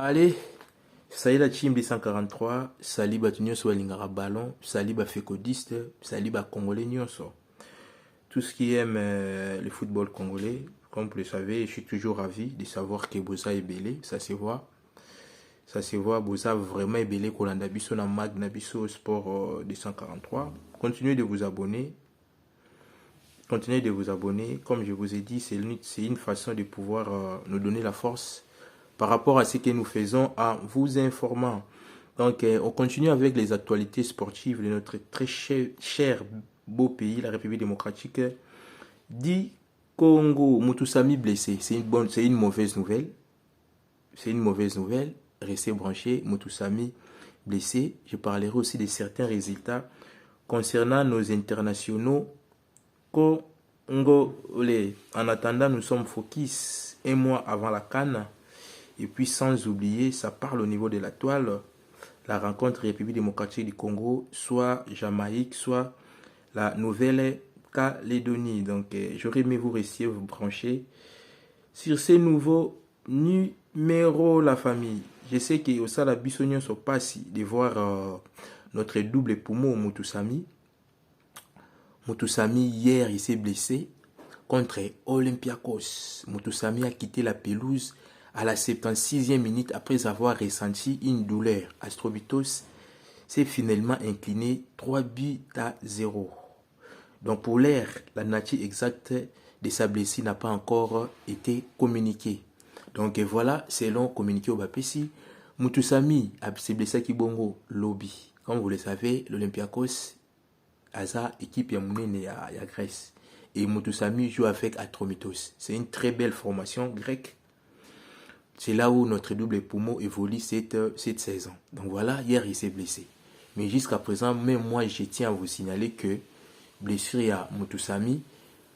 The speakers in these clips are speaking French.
Allez, Saïla Chimbi 143, Saliba Tunyoso Walingara Ballon, Saliba Fécodiste, Saliba Congolais Nyonso. Tous qui aiment le football congolais, comme vous le savez, je suis toujours ravi de savoir que Boza est belé, ça se voit. Ça se voit, Boza vraiment est belé, Kolanda Bisso na Magna Bisso Sport 243. Continuez de vous abonner. Continuez de vous abonner. Comme je vous ai dit, c'est une façon de pouvoir nous donner la force par rapport à ce que nous faisons en vous informant. Donc, on continue avec les actualités sportives de notre très cher beau pays, la République démocratique du Congo. Moutoussamy blessé. C'est une mauvaise nouvelle. C'est une mauvaise nouvelle. Restez branchés. Moutoussamy blessé. Je parlerai aussi de certains résultats concernant nos internationaux congolais. En attendant, nous sommes focus un mois avant la CAN. Et puis sans oublier, ça parle au niveau de la toile, la rencontre République démocratique du Congo, soit Jamaïque, soit la Nouvelle-Calédonie. Donc j'aurais aimé vous rester, vous brancher sur ces nouveaux numéros, la famille. Je sais qu'au sein de la Bissonion sont pas si de voir notre double poumon Moutoussamy. Moutoussamy, hier, il s'est blessé contre Olympiakos. Moutoussamy a quitté la pelouse à la 76e minute après avoir ressenti une douleur. Astrobitos s'est finalement incliné 3-0. Donc pour l'air, la nature exacte de sa blessure n'a pas encore été communiquée. Donc voilà, selon communiqué au Bapessi, Moutoussamy s'est blessé à Kibongo Lobby. Comme vous le savez, l'Olympiakos a sa équipe Yamounene à Grèce. Et Moutoussamy joue avec Atromitos. C'est une très belle formation grecque. C'est là où notre double poumon évolue cette saison. Donc voilà, hier il s'est blessé. Mais jusqu'à présent, même moi je tiens à vous signaler que blessure à Moutoussamy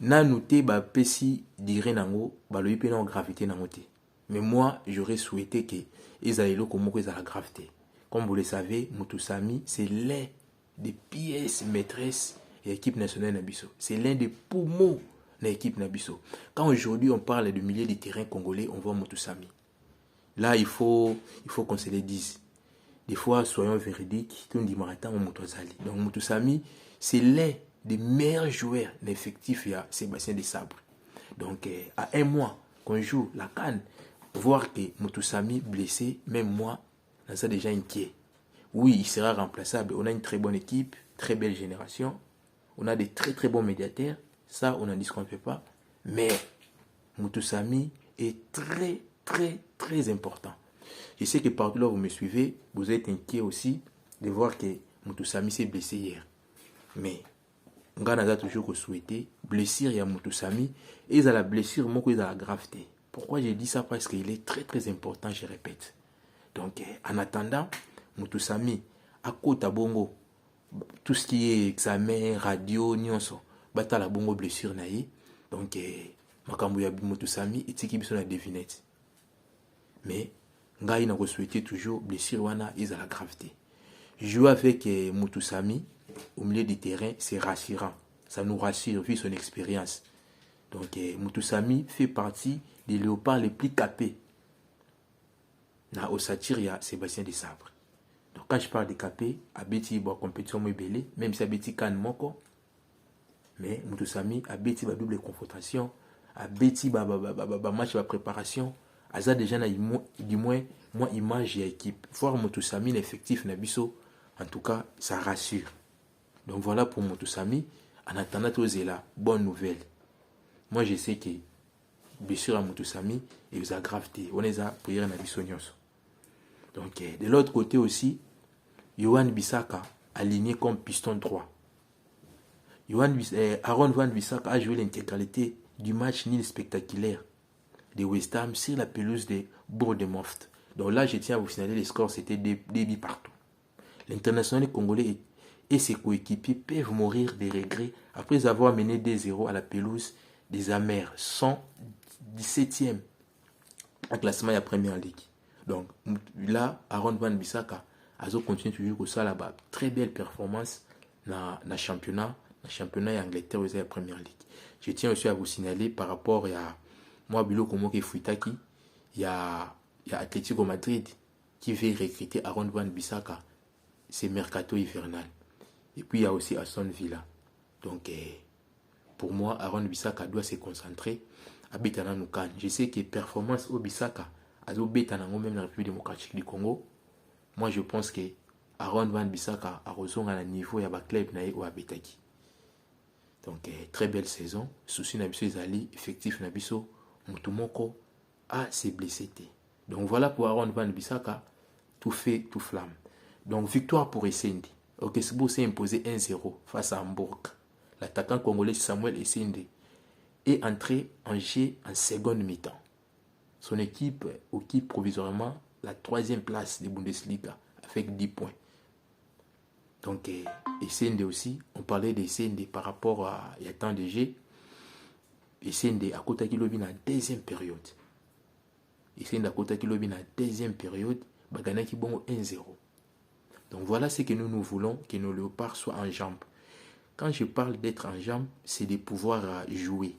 n'a noté Bapessi dire nango baloyi pe na gravité nango te. Mais moi j'aurais souhaité que ezalelo komoko ezala gravité. Comme vous le savez, Moutoussamy c'est l'un des pièces maîtresses de l'équipe nationale Nabiso. C'est l'un des poumons de l'équipe Nabiso. Quand aujourd'hui on parle de milieu de terrain congolais, on voit Moutoussamy. Là, il faut qu'on se le dise. Des fois, soyons véridiques. Tout le dit Marathon ou Moutouazali. Donc, Moutoussamy, c'est l'un des meilleurs joueurs d'effectifs à Sébastien Desabre. Donc, à un mois qu'on joue la CAN, voir que Moutoussamy blessé, même moi, ça déjà inquiet. Oui, il sera remplaçable. On a une très bonne équipe, très belle génération. On a des très très bons médiateurs. Ça, on n'en disconfait pas. Mais Moutoussamy est très important. Je sais que partout là où vous me suivez, vous êtes inquiet aussi de voir que Moutoussamy s'est blessé hier. Mais on a toujours souhaité blessure à Moutoussamy et à la blessure, moi, à la gravité. Pourquoi j'ai dit ça? Parce qu'il est très important, je répète. Donc, en attendant, Moutoussamy, à côté bongo, tout ce qui est examen, radio, nyonso, bata la bongo blessure naïe. Donc, makambo ya Moutoussamy, et qui sont la devinette. Mais, ngai n'a souhaité toujours blessure wana is à la gravité. Jouer avec Moutoussamy au milieu du terrain, c'est rassurant. Ça nous rassure vu son expérience. Donc, Moutoussamy fait partie des léopards les plus capés. Na Ossatir, il y a Sébastien Desabre. Donc, quand je parle de capés, Abeti bon compétition belé, même si Abeti kan moko, mais Moutoussamy Abeti ba double confrontation, Abeti ba match ba préparation. Aza déjà na du moins moi image et équipe. Voir Moutoussamy l'effectif Nabiso, en tout cas ça rassure. Donc voilà pour Moutoussamy. En attendant tous là, bonne nouvelle. Moi je sais que blessure à Moutoussamy et vous aggravez. On est à prière Nabiso nyonso. Donc de l'autre côté aussi, Yohan Bissaka aligné comme piston droit. Aaron Van Bissaka a joué l'intégralité du match nul spectaculaire de West Ham sur la pelouse de Bourg-de-Moft. Donc là, je tiens à vous signaler les scores, c'était des buts partout. L'international congolais et ses coéquipiers peuvent mourir de regrets après avoir mené 2-0 à la pelouse des Amers, 117e en classement de la Première Ligue. Donc là, Aaron Van Bissaka a continué toujours comme ça là-bas. Très belle performance dans le championnat d'Angleterre de la Première Ligue. Je tiens aussi à vous signaler par rapport à moi, Bilo Komoke Fuitaki, il y a il y a Atlético Madrid qui veut recruter Aaron Wan-Bissaka. C'est mercato hivernal. Et puis il y a aussi Aston Villa. Donc pour moi, Aaron Bissaka doit se concentrer à Betana Nukan. Je sais que performance au Bissaka, à Betana même dans la République démocratique du Congo, moi je pense que Aaron Wan-Bissaka a reçu à un niveau ya club naé ou à Betaki. Donc très belle saison. Souci Nabiso Izali, effectif Nabiso, Mutumoko a s'est blessé. Donc voilà pour Aaron Wan-Bissaka, tout fait, tout flamme. Donc victoire pour Essende. Okesbo s'est imposé 1-0 face à Hambourg. L'attaquant congolais Samuel Essende est entré en jeu en seconde mi-temps. Son équipe occupe provisoirement la 3e place de Bundesliga avec 10 points. Donc Essende aussi, on parlait d'Essende par rapport à il y a tant de jeux. Essende à côté de Kilobi dans la 2e période. Essende à côté de Kilobi dans la 2e période, Bagana qui bon 1-0. Donc voilà ce que nous voulons, que nos léopards soient en jambes. Quand je parle d'être en jambes, c'est de pouvoir jouer.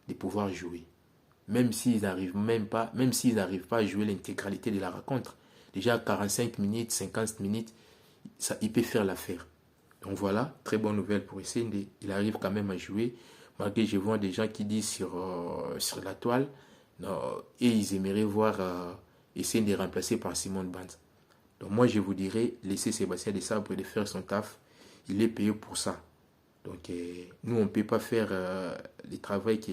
De pouvoir jouer. Même s'ils n'arrivent pas à jouer l'intégralité de la rencontre. Déjà 45 minutes, 50 minutes, ça, il peut faire l'affaire. Donc voilà, très bonne nouvelle pour Essende. Il arrive quand même à jouer. Malgré je vois des gens qui disent sur la toile, non, et ils aimeraient voir Essende remplacé par Simon Banza. Donc moi je vous dirais, laissez Sébastien Desabre de faire son taf. Il est payé pour ça. Donc nous on ne peut pas faire le travail que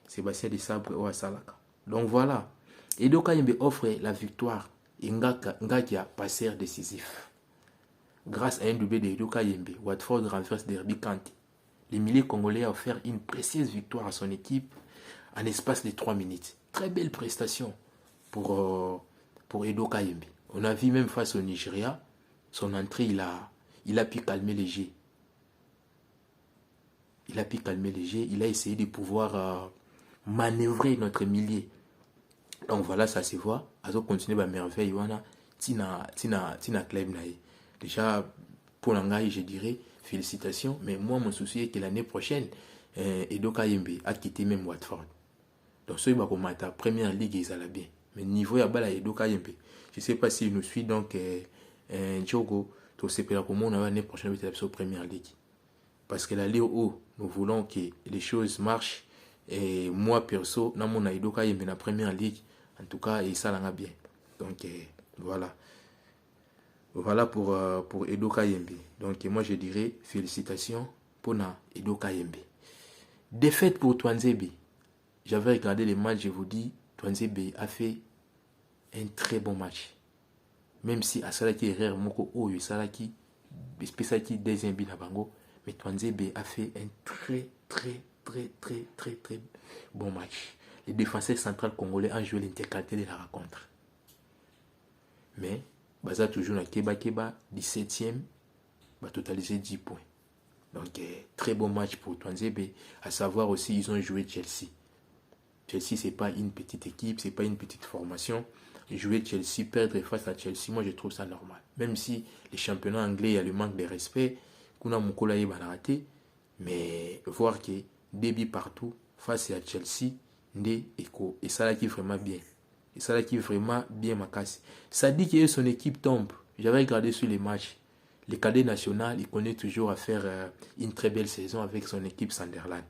Sébastien Desabre ou Salaka. Donc voilà. Edo Kayembe offre la victoire. Et Ngakia passeur décisif. Grâce à un doublé de Edo Kayembe, Watford renverse Derby County. Les milliers congolais a offert une précieuse victoire à son équipe en espace de 3 minutes. Très belle prestation pour Edo Kayembe. On a vu même face au Nigeria, son entrée, il a pu calmer les jeux. Il a pu calmer les jeux. Il a essayé de pouvoir manœuvrer notre milieu. Donc voilà, ça se voit. Azo continue à merveille. Tina club naï. Déjà, pour l'angaï, je dirais félicitations. Mais moi, mon souci est que l'année prochaine, Edo Kayembe a quitté même Watford. Donc, ce qui va commencer la première ligue, ils allaient bien. Mais niveau ya bala Edo Kayembe. Je ne sais pas s'il nous suit, donc Djogo, tu sais pas comment on a l'année prochaine la première ligue. Parce que la Ligue haut, nous voulons que les choses marchent. Et moi, perso, dans mon Edo Kayembe dans la première ligue, en tout cas, ça l'a bien. Donc, voilà. Voilà pour Edo Kayembe. Donc, moi, je dirais félicitations pour Edo Kayembe. Défaite pour Twanzebe. J'avais regardé les matchs, je vous dis, Twanzebe a fait un très bon match. Même si Asalaki Herrera Moko Oyo Salaki, spécialité deuxième bi na bango, mais Twanzebe a fait un très bon match. Les défenseurs centrales congolais ont joué l'intégralité de la rencontre. Mais, Baza toujours na Keba, 17e, va totaliser 10 points. Donc, très bon match pour Twanzebe. À savoir aussi, ils ont joué Chelsea. Chelsea, ce n'est pas une petite équipe, ce n'est pas une petite formation. Jouer Chelsea, perdre face à Chelsea, moi je trouve ça normal. Même si les championnats anglais, il y a le manque de respect, Kuna Mukola est raté, mais voir que débit partout face à Chelsea, et ça là qui est vraiment bien. Et ça là qui est vraiment bien ma casse. Ça dit que son équipe tombe. J'avais regardé sur les matchs. Le cadet national, il connaît toujours à faire une très belle saison avec son équipe Sunderland.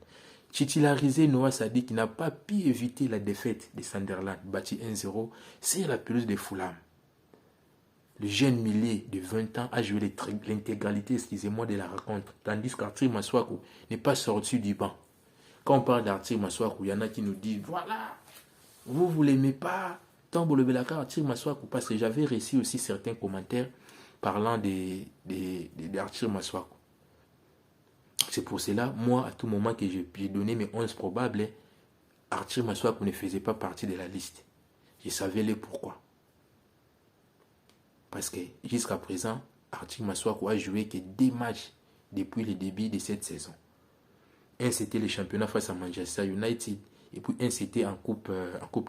Titularisé Noah Sadi qui n'a pas pu éviter la défaite de Sunderland, bâti 1-0, c'est la pelouse de Fulham. Le jeune milier de 20 ans a joué l'intégralité, excusez-moi, de la rencontre, tandis qu'Arthur Maswaku n'est pas sorti du banc. Quand on parle d'Arthur Maswaku, il y en a qui nous disent, voilà, vous ne l'aimez pas, tant pour le Belaka, Arthur Maswaku, parce que j'avais reçu aussi certains commentaires parlant d'Arthur Maswaku. C'est pour cela, moi, à tout moment que j'ai donné mes 11 probables, Arthur Maswaku ne faisait pas partie de la liste. Je savais le pourquoi. Parce que jusqu'à présent, Arthur Maswaku a joué que 2 matchs depuis le début de cette saison. Un, c'était le championnat face à Manchester United. Et puis un, c'était en coupe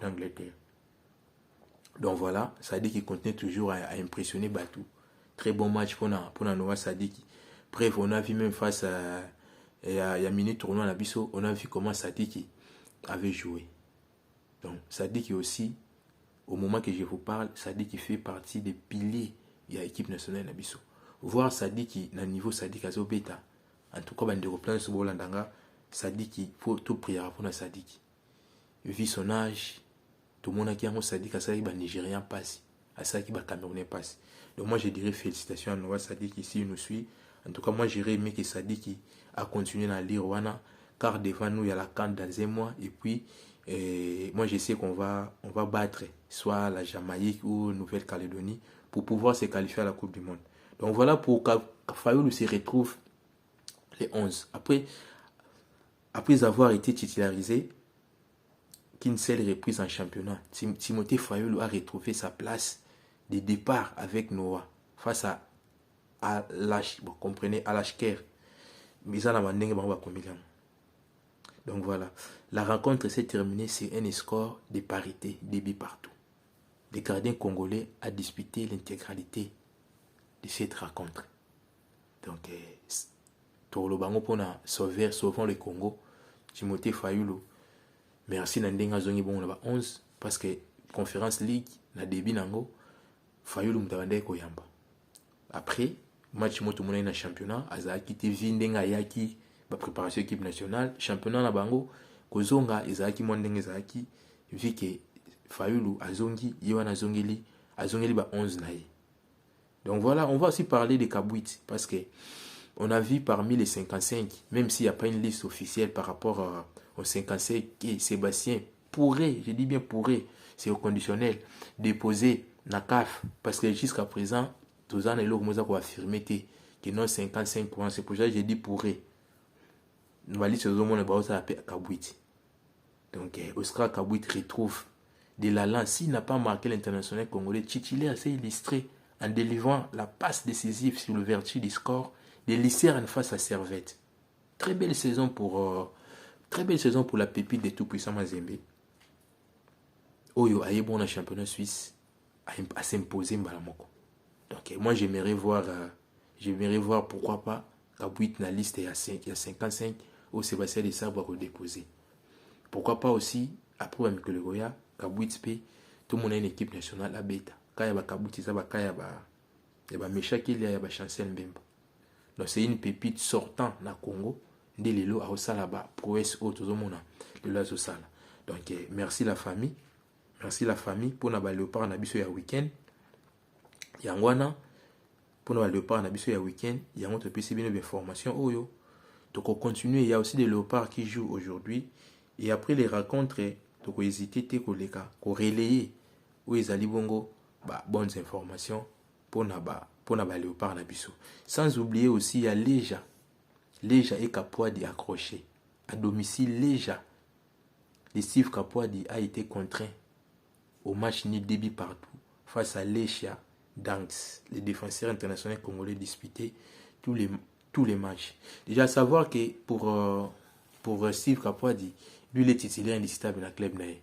d'Angleterre. Donc voilà, Sadi qui continue toujours à impressionner Batou. Très bon match pour Noah Sadiki. Bref, on a vu même face à il y a minute tournoi à Nabiso, on a vu comment Sadiki avait joué. Donc Sadiki aussi au moment que je vous parle, Sadik fait partie des piliers de l'équipe nationale Nabiso. Voir Sadik na niveau Sadik Azobeta. En tout cas, bande replan sur Bolandanga, Sadik, il faut tout prier pour Sadik. Vu son âge, tout le monde qui a Sadik à Sadik, Nigérien passe, à Sadik, Camerounais passe. Donc moi, je dirais félicitations à Noah Sadik ici, il nous suit. En tout cas, moi, j'irais aimer que Sadik a continué dans l'Irwana, car devant nous, il y a la CAN dans un mois, et puis, moi, je sais qu'on va battre soit la Jamaïque ou Nouvelle-Calédonie pour pouvoir se qualifier à la Coupe du Monde. Donc voilà pour que Fayoulou se retrouve les 11. Après avoir été titularisé, qu'une seule reprise en championnat, Timothée Fayoulou a retrouvé sa place de départ avec Noah face à l'Ashker. Mais ça, donc voilà, la rencontre s'est terminée sur un score de parité, des buts partout. Le gardien congolais a disputé l'intégralité de cette rencontre. Donc, pour le bango pour sauvant le Congo, Timothée Fayoulou, merci Nandenga Zongi bon là 11 parce que Conférence League na début nango Fayoulou mutawande ko yamba. Après match moto mona na championnat azaki te vindenga yaki ba préparation équipe nationale championnat na bango kozonga ezaki mondenga ezaki vu que Fayoulou azongi yewana zongeli ba 11 na ye. Donc voilà, on va aussi parler de Kabouit parce que on a vu parmi les 55, même s'il n'y a pas une liste officielle par rapport aux 55, que Sébastien pourrait, je dis bien pourrait, c'est au conditionnel, déposer la CAF. Parce que jusqu'à présent, tous ans, nous avons affirmé que non 55%, c'est pour ça que je dis pourrait. Nous allons dire que c'est Kabouit. Donc, Oscar Kabouit retrouve de l'allant. S'il n'a pas marqué l'international congolais, titulaire assez illustré en délivrant la passe décisive sur le vertu du score de Lycéenne face à Servette. Très belle saison pour la pépite de tout puissant Mazembe. Oyo aye bon championnat suisse à s'imposer Mbalamoko. Donc moi j'aimerais voir pourquoi pas Kabouit na liste il y a 55 au Sébastien de Sabre à redéposer. Pourquoi pas aussi après Mikel Goya Kabouit P tout le monde a une équipe nationale à bêta. Quand il y a Kabouit ça va quand il y a Meshaki il y a Chancel Mbemba. Donc c'est une pépite sortant na Congo de lelo a osala ba prouesse auto zomona le lazo sala. Donc merci la famille pour na ba léopard na biso ya week-end. Yangwana pour na ba léopard na biso ya week-end, yango to pesi bino information oyo. Donc on continue, il y a aussi des léopards qui jouent aujourd'hui et après les rencontres donc hésiter te koleka ko relayer où ezali bongo ba bonnes informations pour na ba léopard na biso. Sans oublier aussi il y a Leja et Kapouadi accroché à domicile. Leja, le Steve Kapouadi a été contraint au match ni début partout face à Lecha Danks, le défenseur international congolais disputé tous les matchs. Déjà savoir que pour Steve Kapouadi, lui il est titulaire indiscutable dans le club naï.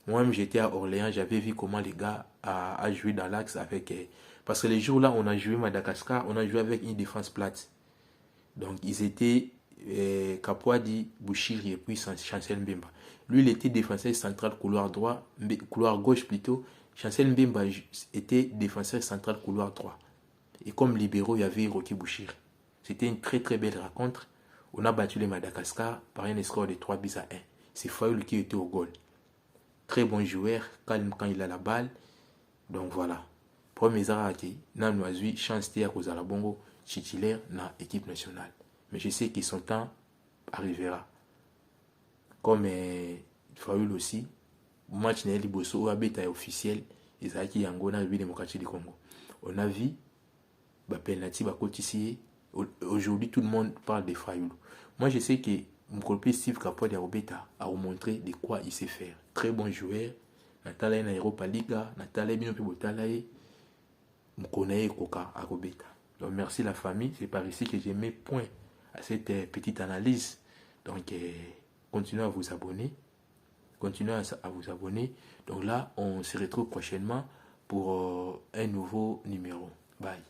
Moi-même j'étais à Orléans, j'avais vu comment les gars a joué dans l'axe avec parce que les jours là on a joué Madagascar, on a joué avec une défense plate. Donc ils étaient Kapouadi, Bouchiri et puis Chancel Mbemba. Lui il était défenseur central couloir droit, couloir gauche plutôt. Chancel Mbemba était défenseur central couloir droit. Et comme libéraux, il y avait Rocky Bouchiri. C'était une très très belle rencontre. On a battu les Madagascar par un score de 3-1. C'est Fayoulou qui était au goal. Très bon joueur, calme quand il a la balle. Donc voilà. Premier arrêté, Nan Oazui, chance de Kozala Bongo, titulaire dans l'équipe nationale. Mais je sais que son temps arrivera. Comme Fayoulou aussi, match Néli Bosso, Abeta est officiel, Isaki Yangona, République démocratique du Congo. On a vu, penalty, ici. Aujourd'hui, tout le monde parle de Fayoulou. Moi, je sais que Mkolpe Steve Kapouadi Arobeta a montré de quoi il sait faire. Très bon joueur. Natalae na Europa Liga, Natalae Binopi Botalae, Mkonae Koka Arobeta. Donc, merci la famille. C'est par ici que j'ai mis point à cette petite analyse. Donc, continuez à vous abonner. Donc là, on se retrouve prochainement pour un nouveau numéro. Bye.